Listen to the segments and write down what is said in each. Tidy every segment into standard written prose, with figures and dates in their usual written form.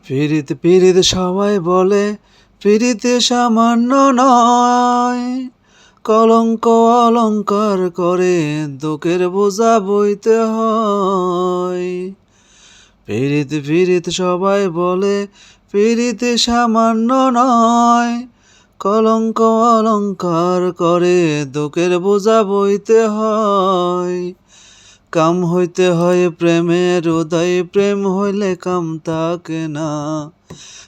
পীড়িত পীড়িত সবাই বলে পীড়িতে সামান্য নয়, কলঙ্ক অলঙ্কার করে দুঃখের বোঝা বইতে হয়। পীড়িত পীড়িত সবাই বলে পীড়িতে সামান্য নয়, কলঙ্ক অলঙ্কার করে দুঃখের বোঝা বইতে হয়। কাম হইতে হয় প্রেমের উদয়, প্রেম হইলে কাম থাকে না।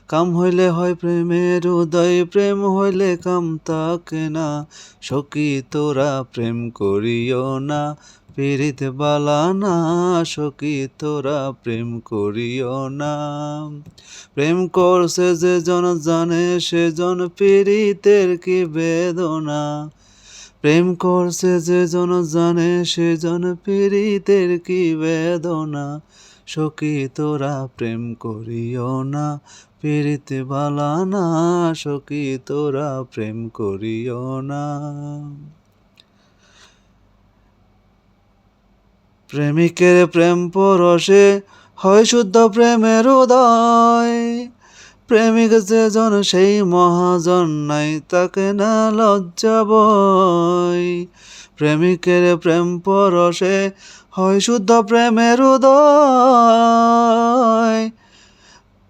কাম হইলে হয় প্রেমের উদয়, প্রেম হইলে কাম থাকে না। সখী তোরা প্রেম করিও না, পীড়িত বালা না। সখী তোরা প্রেম করিও না। প্রেম করছে যে জন জানে, সেজন পীড়িতের কি বেদনা। প্রেম করছে যে জন জানে, সেজন পীড়িতের কি বেদনা। সখী তোরা প্রেম করিও না, পীড়িত বালা না। সখী তোরা প্রেম করিও না। প্রেমিকের প্রেম পরশে হয় শুদ্ধ প্রেমের উদয়। প্রেমিক যে জন সেই মহাজন, নাই তাকে না লজ্জা ভয়। প্রেমিকের প্রেম পরশে হয় শুদ্ধ প্রেমের উদয়।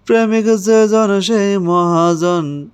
প্রেমিক যে জন সেই মহাজন।